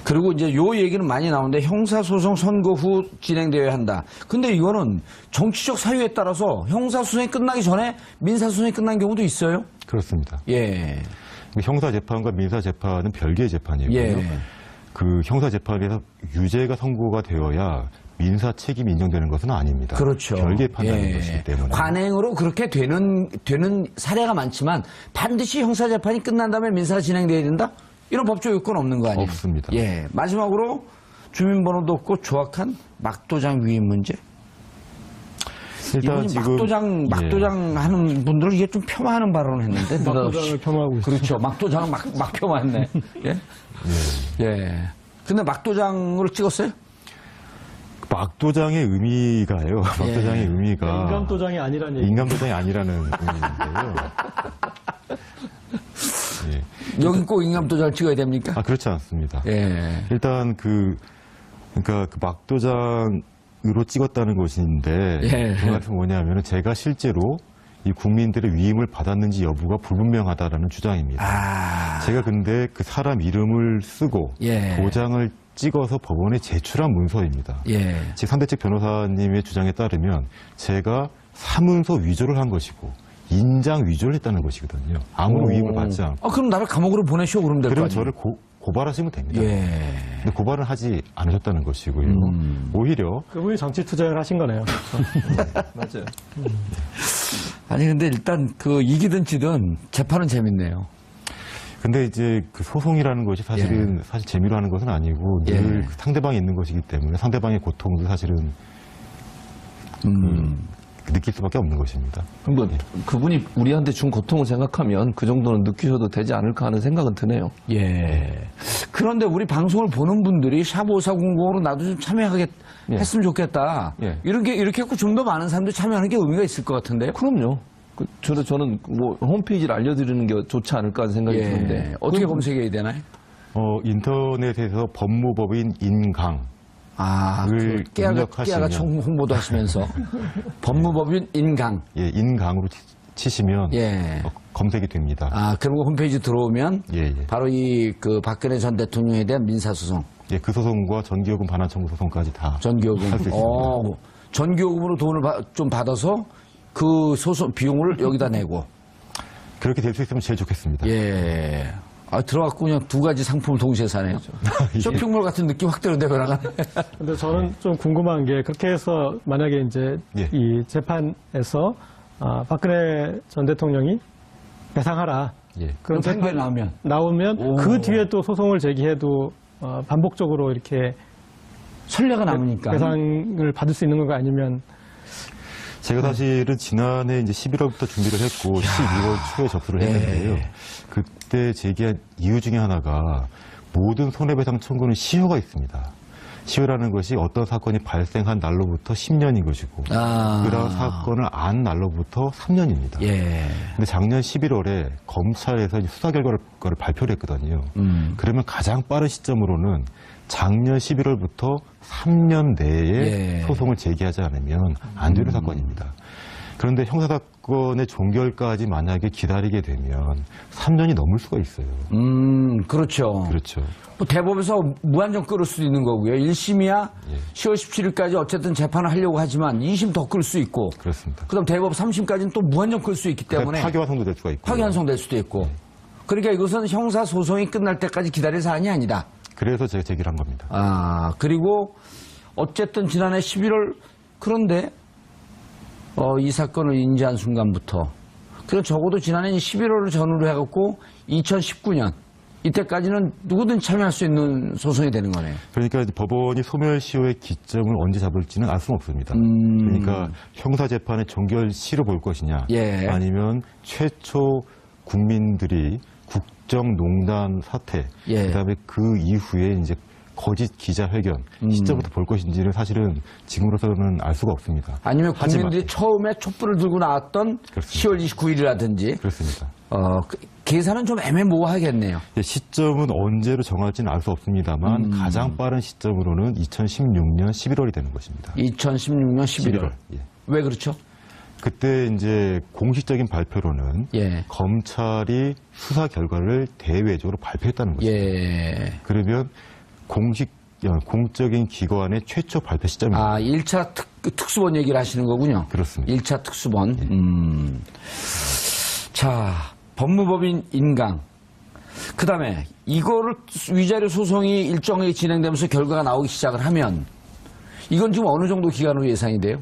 그리고 이제 요 얘기는 많이 나오는데 형사소송 선고 후 진행되어야 한다. 근데 이거는 정치적 사유에 따라서 형사소송이 끝나기 전에 민사소송이 끝난 경우도 있어요? 그렇습니다. 예. 형사재판과 민사재판은 별개의 재판이고요. 예. 그 형사재판에서 유죄가 선고가 되어야 민사 책임이 인정되는 것은 아닙니다. 그렇죠. 별개의 판단인 예. 것이기 때문에. 관행으로 그렇게 되는 사례가 많지만 반드시 형사재판이 끝난 다음에 민사가 진행돼야 된다? 이런 법적 요건 없는 거 아니에요? 없습니다. 예. 마지막으로 주민번호도 없고 조악한 막도장 위임 문제. 일단 지금 지금 막도장 하는 분들은 이게 좀 폄하하는 발언을 했는데 막도장을 폄하하고 있어요. 그렇죠. 막도장을 막 폄하했네. 예. 예. 근데 막도장으로 찍었어요? 막도장의 의미가요. 막도장의 의미가 인감도장이 아니라는 얘기. 인감도장이 아니라는 의미인데요. 예. 여기 꼭 인감도장을 찍어야 됩니까? 그렇지 않습니다. 예. 일단 그러니까 그 막도장으로 찍었다는 것인데 예. 그 말은 뭐냐면은 제가 실제로 이 국민들의 위임을 받았는지 여부가 불분명하다라는 주장입니다. 제가 근데 그 사람 이름을 쓰고 예. 도장을 찍어서 법원에 제출한 문서입니다. 예. 즉 상대 측 변호사님의 주장에 따르면 제가 사문서 위조를 한 것이고 인장 위조를 했다는 것이거든요. 아무런 위임을 받지 않고. 그럼 나를 감옥으로 보내시오 그러면 될 거 그럼 아니에요? 저를 고발하시면 됩니다. 예. 근데 고발을 하지 않으셨다는 것이고요. 오히려 그분이 정치 투쟁을 하신 거네요. 맞아요. 아니 근데 일단 그 이기든 지든 재판은 재밌네요. 근데 이제 그 소송이라는 것이 사실은 사실 재미로 하는 것은 아니고 늘 그 상대방이 있는 것이기 때문에 상대방의 고통도 사실은 느낄 수밖에 없는 것입니다. 뭐 그분이 우리한테 준 고통을 생각하면 그 정도는 느끼셔도 되지 않을까 하는 생각은 드네요. 예. 그런데 우리 방송을 보는 분들이 샵5400으로 나도 좀 참여하게 예. 했으면 좋겠다. 예. 이렇게 했고 좀 더 많은 사람들이 참여하는 게 의미가 있을 것 같은데요. 그럼요. 저는 뭐 홈페이지를 알려드리는 게 좋지 않을까 하는 생각이 드는데 어떻게 검색해야 되나요? 인터넷에서 법무법인 인강 그 깨아가 총 홍보도 하시면서 법무법인 인강. 예, 인강으로 치시면 예. 검색이 됩니다. 그리고 홈페이지 들어오면 바로 그 박근혜 전 대통령에 대한 민사소송. 예, 그 소송과 전기요금 반환 청구 소송까지 다 전기요금. 할 수 있습니다. 전기요금으로 돈을 좀 받아서 그 소송 비용을 여기다 내고. 그렇게 될 수 있으면 제일 좋겠습니다. 예. 들어갔고 그냥 두 가지 상품을 동시에 사네요. 쇼핑몰 같은 느낌 확 들어내버려가네. 근데 저는 좀 궁금한 게 그렇게 해서 만약에 이제 이 재판에서 박근혜 전 대통령이 배상하라. 그런 재판이 나오면 그 뒤에 또 소송을 제기해도 반복적으로 이렇게 선례가 남으니까 배상을 받을 수 있는 건가 아니면 제가 사실은 지난해 이제 11월부터 준비를 했고 12월 초에 접수를 했는데요. 그때 제기한 이유 중에 하나가 모든 손해배상 청구는 시효가 있습니다. 시효라는 것이 어떤 사건이 발생한 날로부터 10년인 것이고 그다음 사건을 안 날로부터 3년입니다. 근데 작년 11월에 검찰에서 수사 결과를 발표를 했거든요. 그러면 가장 빠른 시점으로는 작년 11월부터 3년 내에 소송을 제기하지 않으면 안 되는 사건입니다. 그런데 형사사건의 종결까지 만약에 기다리게 되면 3년이 넘을 수가 있어요. 그렇죠. 그렇죠. 뭐 대법에서 무한정 끌을 수도 있는 거고요. 1심이야 10월 17일까지 어쨌든 재판을 하려고 하지만 2심 더 끌 수 있고. 그렇습니다. 그다음 대법 3심까지는 또 무한정 끌 수 있기 때문에 파기환송도 될 수가 있고. 파기환송될 수도 있고. 그러니까 이것은 형사소송이 끝날 때까지 기다릴 사안이 아니다. 그래서 제가 제기를 한 겁니다. 그리고 어쨌든 지난해 11월 그런데 이 사건을 인지한 순간부터 그럼 적어도 지난해 11월을 전후로 해갖고 2019년 이때까지는 누구든 참여할 수 있는 소송이 되는 거네요. 그러니까 이제 법원이 소멸시효의 기점을 언제 잡을지는 알 수는 없습니다. 그러니까 형사재판의 종결시로 볼 것이냐 아니면 최초 국민들이 국정농단 사태 그다음에 그 이후에 이제 거짓 기자회견 시점부터 볼 것인지는 사실은 지금으로서는 알 수가 없습니다. 아니면 국민들이 처음에 촛불을 들고 나왔던 그렇습니다. 10월 29일이라든지 그렇습니다. 계산은 좀 애매모호하겠네요. 시점은 언제로 정할지는 알 수 없습니다만 가장 빠른 시점으로는 2016년 11월이 되는 것입니다. 2016년 11월. 왜 그렇죠? 그때 이제 공식적인 발표로는 검찰이 수사 결과를 대외적으로 발표했다는 것입니다. 그러면 공적인 기관의 최초 발표 시점입니다. 1차 특수본 얘기를 하시는 거군요. 그렇습니다. 1차 특수본. 자, 법무법인 인강. 그 다음에 이거를 위자료 소송이 일정하게 진행되면서 결과가 나오기 시작을 하면 이건 지금 어느 정도 기간으로 예상이 돼요?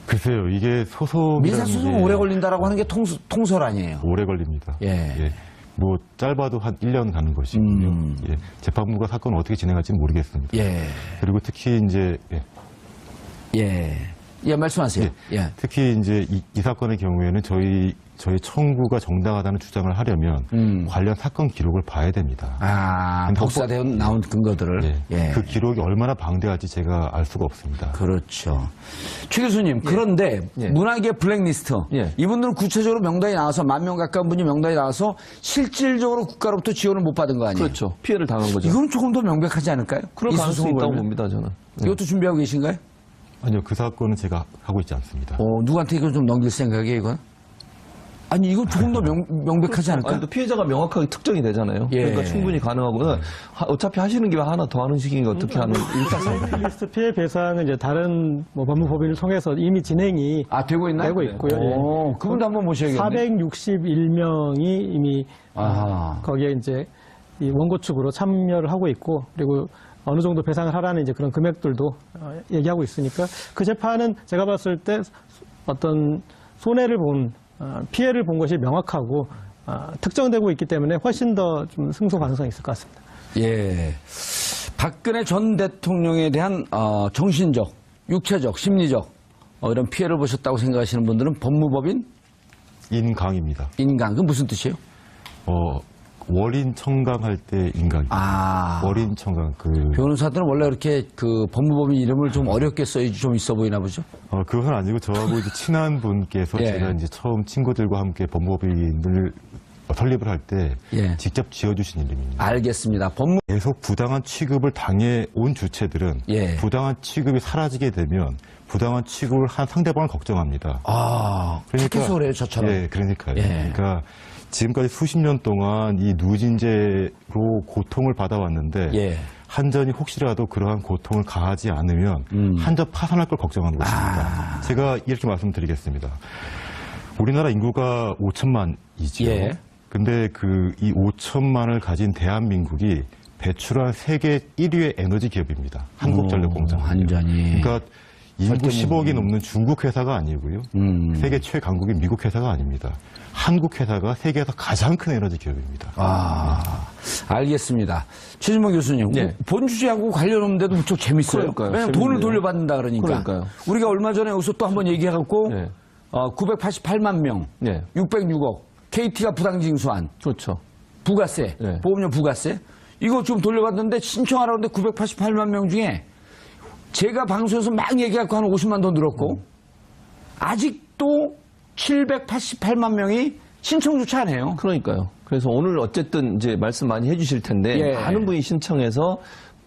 글쎄요, 이게 소송. 민사소송 오래 걸린다라고 하는 게 통설 아니에요? 오래 걸립니다. 뭐 짧아도 한 1년 가는 것이고요. 재판부가 사건을 어떻게 진행할지는 모르겠습니다. 그리고 특히 이제 말씀하세요. 특히 이제 이 사건의 경우에는 저희 청구가 정당하다는 주장을 하려면 관련 사건 기록을 봐야 됩니다. 복사되어 나온 근거들을. 그 기록이 얼마나 방대할지 제가 알 수가 없습니다. 그렇죠. 최 교수님, 그런데 문화계 블랙리스트. 이분들은 구체적으로 명단이 나와서 10,000명 가까운 분이 명단이 나와서 실질적으로 국가로부터 지원을 못 받은 거 아니에요? 그렇죠. 피해를 당한 거죠. 이건 조금 더 명백하지 않을까요? 그럴 가능성이 있다고 봅니다, 저는. 이것도 준비하고 계신가요? 아니요, 그 사건은 제가 하고 있지 않습니다. 누구한테 이걸 좀 넘길 생각이에요, 이건? 아니, 이건 조금 더 명백하지 않을까? 아니, 또 피해자가 명확하게 특정이 되잖아요. 그러니까 충분히 가능하고, 어차피 하시는 김에 하나 더 하는 식이니까 어떻게 하는, 블랙리스트 피해 배상은 이제 다른 법무법인을 통해서 이미 진행이 되고 있나요? 되고 있고요. 그분도 한번 모셔야겠네요. 461명이 이미 거기에 이제 이 원고 측으로 참여를 하고 있고 그리고 어느 정도 배상을 하라는 이제 그런 금액들도 얘기하고 있으니까 그 재판은 제가 봤을 때 어떤 손해를 본 피해를 본 것이 명확하고 특정되고 있기 때문에 훨씬 더 좀 승소 가능성이 있을 것 같습니다. 예. 박근혜 전 대통령에 대한 정신적, 육체적, 심리적 이런 피해를 보셨다고 생각하시는 분들은 법무법인 인강입니다. 인강. 그건 무슨 뜻이에요? 월인 청강할 때 인강입니다. 아. 월인 청강 변호사들은 원래 이렇게 그 법무법인 이름을 좀 어렵게 써야지 좀 있어 보이나 보죠? 그건 아니고 저하고 이제 친한 분께서 예. 제가 이제 처음 친구들과 함께 법무법인을 설립을 할 때 예. 직접 지어주신 이름입니다. 알겠습니다. 계속 부당한 취급을 당해온 주체들은 예. 부당한 취급이 사라지게 되면 부당한 취급을 한 상대방을 걱정합니다. 착해서 그래요, 저처럼. 예, 그러니까요. 예. 그러니까 지금까지 수십 년 동안 이 누진제로 고통을 받아왔는데 예. 한전이 혹시라도 그러한 고통을 가하지 않으면 한전 파산할 걸 걱정하는 것입니다. 제가 이렇게 말씀드리겠습니다. 우리나라 인구가 5천만이지요. 예. 근데 이 5천만을 가진 대한민국이 배출한 세계 1위의 에너지 기업입니다. 한국전력공사. 한전이. 그러니까 인구 10억이 넘는 중국 회사가 아니고요. 세계 최강국인 미국 회사가 아닙니다. 한국 회사가 세계에서 가장 큰 에너지 기업입니다. 알겠습니다. 최진봉 교수님, 네. 본 주제하고 관련 없는데도 무척 재밌어요. 그러니까요. 왜냐면 재밌네요. 돈을 돌려받는다 그러니까. 그러니까요. 우리가 얼마 전에 여기서 또 한번 얘기해갖고 네. 988만 명, 네. 606억, KT가 부당징수한 그렇죠. 부가세, 네. 보험료 부가세 이거 좀 돌려받는데 신청하라고 하는데 988만 명 중에 제가 방송에서 막 얘기하고 한 50만 더 늘었고 아직도 788만 명이 신청조차 안 해요. 그러니까요. 그래서 오늘 어쨌든 이제 말씀 많이 해주실 텐데 예. 많은 분이 신청해서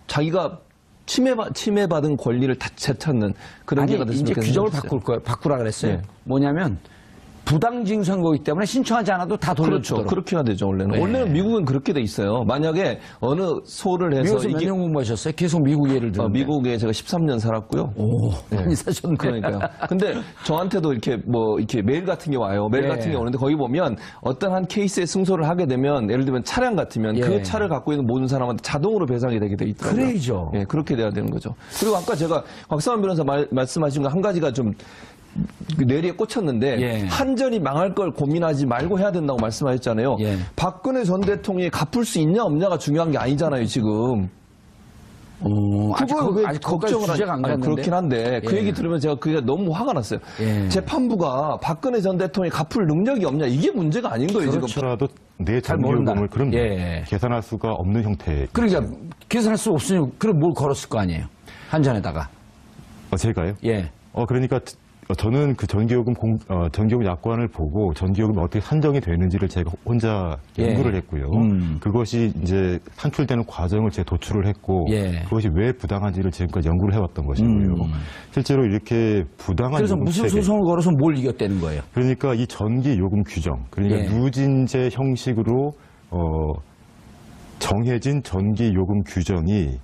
자기가 침해받은 권리를 다 되찾는 그런 아니 기회가 됐으면 이제 좋겠는데 규정을 바꾸라 그랬어요. 네. 뭐냐면 부당징수한 거기 때문에 신청하지 않아도 다 그렇죠. 돌려주도록. 그렇게 해야 되죠, 원래는. 네. 원래는 미국은 그렇게 돼 있어요. 만약에 어느 소를 해서 미국에서 몇 년 공부하셨어요? 계속 미국 예를 들면. 미국에 제가 13년 살았고요. 오, 많이 사셨네. 그러니까요. 근데 저한테도 이렇게 메일 같은 게 와요. 메일 예. 같은 게 오는데 거기 보면 어떤 한 케이스에 승소를 하게 되면 예를 들면 차량 같으면 예. 그 차를 갖고 있는 모든 사람한테 자동으로 배상이 되게 돼 있더라고요. 그래야죠. 예, 그렇게 돼야 되는 거죠. 그리고 아까 제가 곽상원 변호사 말씀하신 거 한 가지가 좀 뇌리에 꽂혔는데 예. 한전이 망할 걸 고민하지 말고 해야 된다고 말씀하셨잖아요. 예. 박근혜 전 대통령이 갚을 수 있냐 없냐가 중요한 게 아니잖아요, 지금. 그걸 왜 걱정을 주제가 안 아니, 갔는데. 그렇긴 한데 그 예. 얘기 들으면 제가 그게 너무 화가 났어요. 예. 재판부가 박근혜 전 대통령이 갚을 능력이 없냐 이게 문제가 아닌 거예요 지금. 그렇더라도 내 잘 모른다. 전기요금을 그런 예. 계산할 수가 없는 형태. 그러니까 계산할 수 없으니 그럼 뭘 걸었을 거 아니에요? 한전에다가. 제가요? 예. 그러니까 저는 그 전기요금 약관을 보고 전기요금이 어떻게 산정이 되는지를 제가 혼자 예. 연구를 했고요. 그것이 이제 산출되는 과정을 제가 도출을 했고 예. 그것이 왜 부당한지를 지금까지 연구를 해왔던 것이고요. 실제로 이렇게 부당한 그래서 요금 무슨 체계, 소송을 걸어서 뭘 이겼다는 거예요? 그러니까 이 전기요금 규정, 그러니까 예. 누진제 형식으로 정해진 전기요금 규정이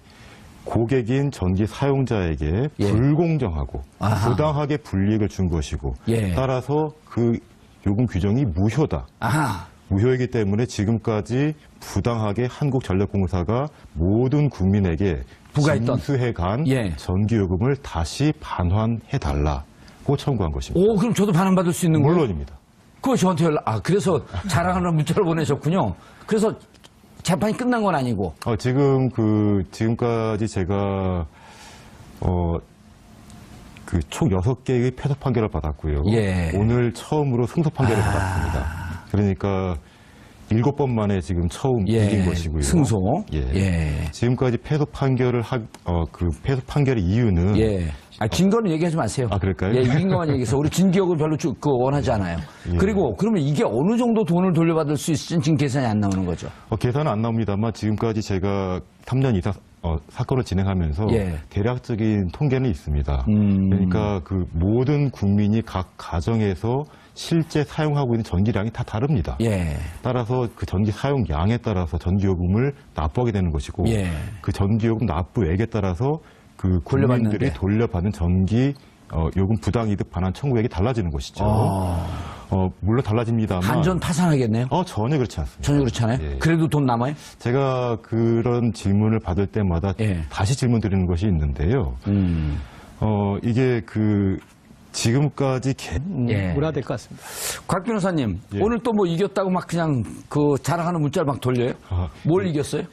고객인 전기 사용자에게 예. 불공정하고 아하. 부당하게 불이익을 준 것이고 예. 따라서 그 요금 규정이 무효다. 아하. 무효이기 때문에 지금까지 부당하게 한국전력공사가 모든 국민에게 부과했던. 징수해간 예. 전기요금을 다시 반환해달라고 청구한 것입니다. 오, 그럼 저도 반환받을 수 있는 거예요? 물론입니다. 그거 저한테 그래서 자랑하는 문자를 보내셨군요. 그래서 재판이 끝난 건 아니고. 지금까지 제가 총 6개의 패소 판결을 받았고요. 예. 오늘 처음으로 승소 판결을 받았습니다. 그러니까 7번 만에 지금 처음 예. 이긴 것이고요. 승소. 예. 예. 지금까지 패소 판결을 그 패소 판결의 이유는 예. 긴 거는 얘기하지 마세요. 그럴까요? 예, 이긴 것만 얘기해서 우리 진기억을 별로 원하지 않아요. 예. 그리고 그러면 이게 어느 정도 돈을 돌려받을 수 있을지는 지금 계산이 안 나오는 거죠. 계산은 안 나옵니다만 지금까지 제가 3년 이상 사건을 진행하면서 예. 대략적인 통계는 있습니다. 그러니까 그 모든 국민이 각 가정에서 실제 사용하고 있는 전기량이 다 다릅니다. 예. 따라서 그 전기 사용량에 따라서 전기요금을 납부하게 되는 것이고 예. 그 전기요금 납부액에 따라서 그 국민들이 돌려받는데. 돌려받는 전기 요금 부당이득 반환 청구액이 달라지는 것이죠. 물론 달라집니다만. 한전 파산하겠네요. 전혀 그렇지 않습니다. 전혀 그렇지 않아요? 예. 그래도 돈 남아요? 제가 그런 질문을 받을 때마다 예. 다시 질문 드리는 것이 있는데요. 이게 지금까지 예. 물어야 될 것 같습니다. 곽 변호사님, 예. 오늘 또 뭐 이겼다고 막 그냥 자랑하는 문자를 막 돌려요? 뭘 이겼어요?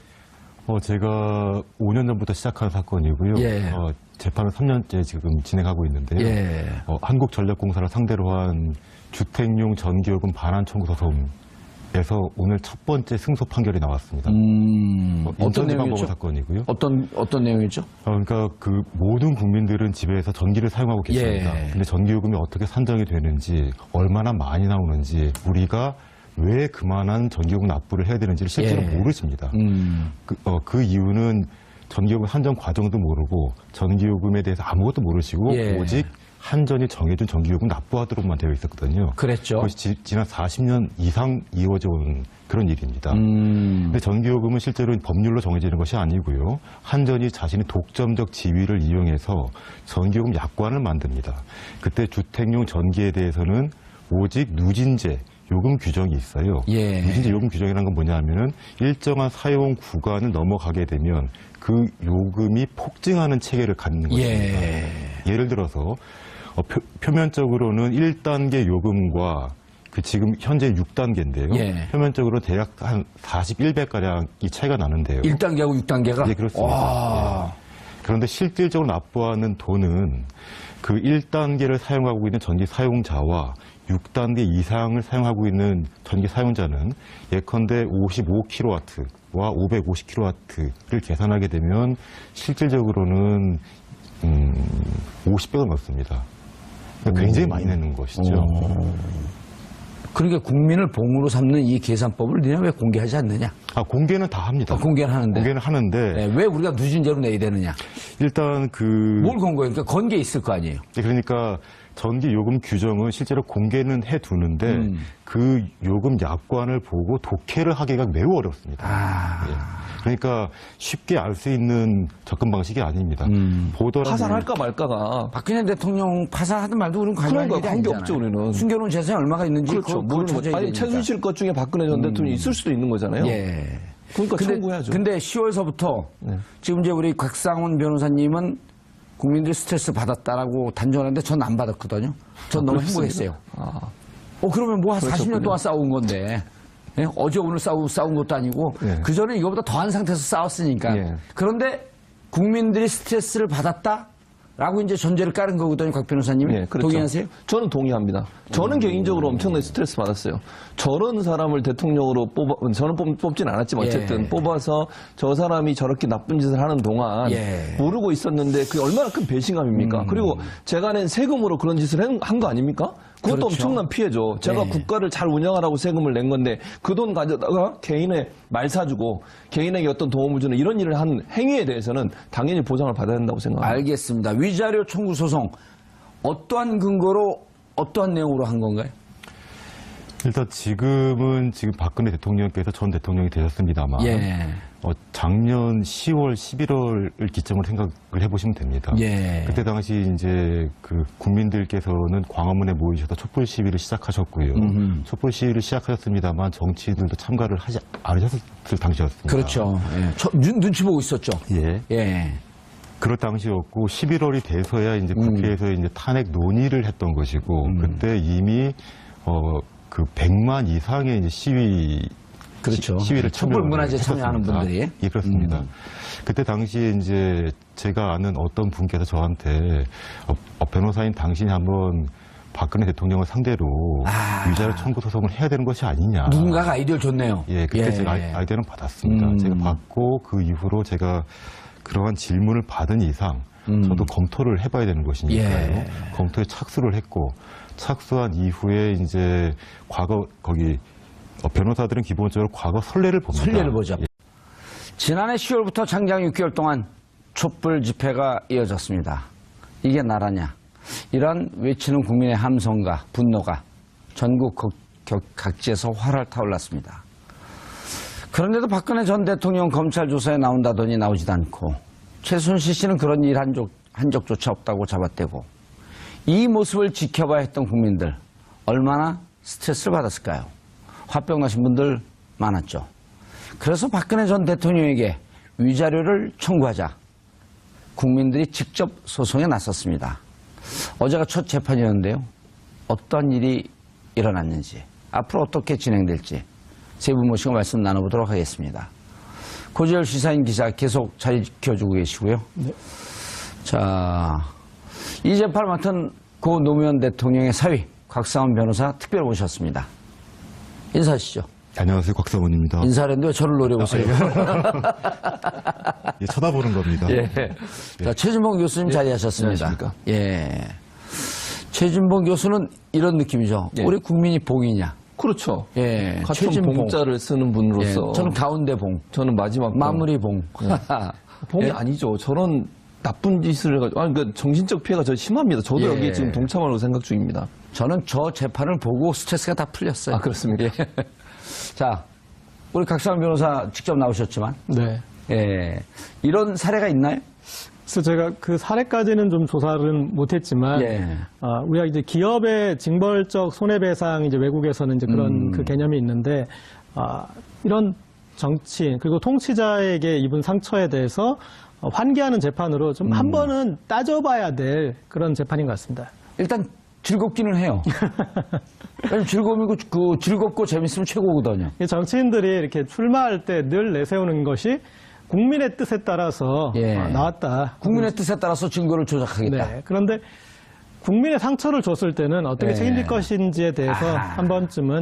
제가 5년 전부터 시작한 사건이고요. 예. 재판을 3년째 지금 진행하고 있는데요. 예. 한국전력공사를 상대로 한 주택용 전기요금 반환 청구 소송에서 오늘 첫 번째 승소 판결이 나왔습니다. 어떤 인천지방법원 내용이죠? 사건이고요. 어떤 내용이죠? 그러니까 모든 국민들은 집에서 전기를 사용하고 계십니다. 예. 근데 전기요금이 어떻게 산정이 되는지, 얼마나 많이 나오는지, 우리가 왜 그만한 전기요금 납부를 해야 되는지를 실제로 예. 모르십니다. 그 이유는 전기요금 산정 과정도 모르고 전기요금에 대해서 아무것도 모르시고 예. 오직 한전이 정해준 전기요금 납부하도록만 되어 있었거든요. 그랬죠. 그것이 지난 40년 이상 이어져 온 그런 일입니다. 근데 전기요금은 실제로 법률로 정해지는 것이 아니고요. 한전이 자신의 독점적 지위를 이용해서 전기요금 약관을 만듭니다. 그때 주택용 전기에 대해서는 오직 누진제 요금 규정이 있어요. 예. 누진제 요금 규정이라는 건 뭐냐면은 일정한 사용 구간을 넘어가게 되면 그 요금이 폭증하는 체계를 갖는 것입니다. 예를 들어서 표면적으로는 1단계 요금과 지금 현재 6단계인데요. 예. 표면적으로 대략 한 41배가량이 차이가 나는데요. 1단계하고 6단계가? 네, 그렇습니다. 예. 그런데 실질적으로 납부하는 돈은 그 1단계를 사용하고 있는 전기 사용자와 6단계 이상을 사용하고 있는 전기 사용자는 예컨대 55kW와 550kW를 계산하게 되면 실질적으로는 50배가 넘습니다. 그러니까 굉장히 많이 내는 것이죠. 그러니까 국민을 봉으로 삼는 이 계산법을 너네 왜 공개하지 않느냐? 공개는 다 합니다. 공개는 하는데. 공개는 하는데 네, 왜 우리가 누진제로 내야 되느냐? 일단 뭘 권고해요? 그러니까 건게 있을 거 아니에요? 그러니까 전기 요금 규정은 실제로 공개는 해두는데 그 요금 약관을 보고 독해를 하기가 매우 어렵습니다. 예. 그러니까 쉽게 알 수 있는 접근 방식이 아닙니다. 보더라도 파산할까 말까가. 박근혜 대통령 파산하든 말도 우리는 관여할 그러니까 일이 관계 아니잖아요. 없죠, 우리는. 숨겨놓은 재산이 얼마가 있는지 그렇죠. 그걸 모르는 찾아야 거죠. 아니, 되니까. 최순실 것 중에 박근혜 전 대통령이 있을 수도 있는 거잖아요. 예. 그러니까 청구해야죠. 근데 10월서부터 지금 이제 우리 곽상훈 변호사님은 국민들이 스트레스 받았다라고 단정하는데 전 안 받았거든요. 전 너무 행복했어요. 그러면 뭐 한 40년 동안 싸운 건데. 예? 어제 오늘 싸운 것도 아니고 예. 그 전에 이거보다 더한 상태에서 싸웠으니까. 예. 그런데 국민들이 스트레스를 받았다라고 이제 전제를 깔은 거거든요, 곽 변호사님이. 네, 그렇죠. 동의하세요? 저는 동의합니다. 저는 개인적으로 엄청나게 스트레스 받았어요. 저런 사람을 대통령으로 저는 뽑진 않았지만 어쨌든 예. 뽑아서 저 사람이 저렇게 나쁜 짓을 하는 동안 예. 모르고 있었는데 그게 얼마나 큰 배신감입니까? 그리고 제가 낸 세금으로 그런 짓을 한 거 아닙니까? 그것도 그렇죠. 엄청난 피해죠. 제가 네. 국가를 잘 운영하라고 세금을 낸 건데 그 돈 가져다가 개인의 말 사주고 개인에게 어떤 도움을 주는 이런 일을 한 행위에 대해서는 당연히 보상을 받아야 된다고 생각합니다. 알겠습니다. 위자료 청구 소송 어떠한 근거로 어떠한 내용으로 한 건가요? 일단 지금 박근혜 대통령께서 전 대통령이 되셨습니다만 예. 작년 10월, 11월을 기점으로 생각을 해보시면 됩니다. 예. 그때 당시 이제 국민들께서는 광화문에 모이셔서 촛불 시위를 시작하셨고요. 촛불 시위를 시작하셨습니다만 정치인들도 참가를 하지 않으셨을 당시였습니다. 그렇죠. 예. 눈치 보고 있었죠. 예. 예. 그럴 당시였고 11월이 돼서야 이제 국회에서 이제 탄핵 논의를 했던 것이고 그때 이미 100만 이상의 이제 그렇죠. 시위를 촛불 문화제 참여하는 분들이. 예, 그렇습니다. 그때 당시에 이제 제가 아는 어떤 분께서 저한테 변호사인 당신이 한번 박근혜 대통령을 상대로 위자료 청구 소송을 해야 되는 것이 아니냐. 누군가가 아이디어를 줬네요. 예, 그때 제가 아이디어는 받았습니다. 제가 받고 그 이후로 제가 그러한 질문을 받은 이상 저도 검토를 해봐야 되는 것이니까요. 예. 검토에 착수를 했고 착수한 이후에 이제 과거 변호사들은 기본적으로 과거 선례를 봅니다. 선례를 보죠. 예. 지난해 10월부터 장장 6개월 동안 촛불 집회가 이어졌습니다. 이게 나라냐? 이런 외치는 국민의 함성과 분노가 전국 각지에서 활활 타올랐습니다. 그런데도 박근혜 전 대통령 검찰 조사에 나온다더니 나오지도 않고 최순실 씨는 그런 일 한 적조차 없다고 잡아떼고 이 모습을 지켜봐야 했던 국민들 얼마나 스트레스를 받았을까요? 화병 나신 분들 많았죠. 그래서 박근혜 전 대통령에게 위자료를 청구하자 국민들이 직접 소송에 나섰습니다. 어제가 첫 재판이었는데요. 어떤 일이 일어났는지, 앞으로 어떻게 진행될지 세 분 모시고 말씀 나눠보도록 하겠습니다. 고지열 시사인 기자 계속 잘 지켜주고 계시고요. 네. 자, 이 재판을 맡은 고 노무현 대통령의 사위 곽상원 변호사 특별 모셨습니다. 인사하시죠. 안녕하세요. 곽사원입니다. 인사하는데 왜 저를 노려보세요? 예, 쳐다보는 겁니다. 예. 자, 최진봉 교수님 자리하셨습니다. 안녕하십니까. 예. 최진봉 교수는 이런 느낌이죠. 예. 우리 국민이 봉이냐? 그렇죠. 예. 같은 최진봉. 봉자를 쓰는 분으로서 예. 저는 가운데 봉, 저는 마지막 봉. 마무리 봉. 봉이 예? 아니죠. 저런 나쁜 짓을 해가지고 그러니까 정신적 피해가 저 심합니다. 저도 예. 여기에 지금 동참하려고 생각 중입니다. 저는 저 재판을 보고 스트레스가 다 풀렸어요. 아, 그렇습니까? 예. 자, 우리 각상 변호사 직접 나오셨지만, 네. 예. 이런 사례가 있나요? 그래서 제가 그 사례까지는 좀 조사를 못했지만, 예. 우리가 이제 기업의 징벌적 손해배상 이제 외국에서는 이제 그런 그 개념이 있는데, 이런 정치인 그리고 통치자에게 입은 상처에 대해서 환기하는 재판으로 좀 한 번은 따져봐야 될 그런 재판인 것 같습니다. 일단 즐겁기는 해요. 왜냐면 즐거움이고 그 즐겁고 재밌으면 최고거든요. 이 정치인들이 이렇게 출마할 때 늘 내세우는 것이 국민의 뜻에 따라서 예. 나왔다. 국민의 뜻에 따라서 증거를 조작하겠다. 네. 그런데 국민의 상처를 줬을 때는 어떻게 예. 책임질 것인지에 대해서 아하. 한 번쯤은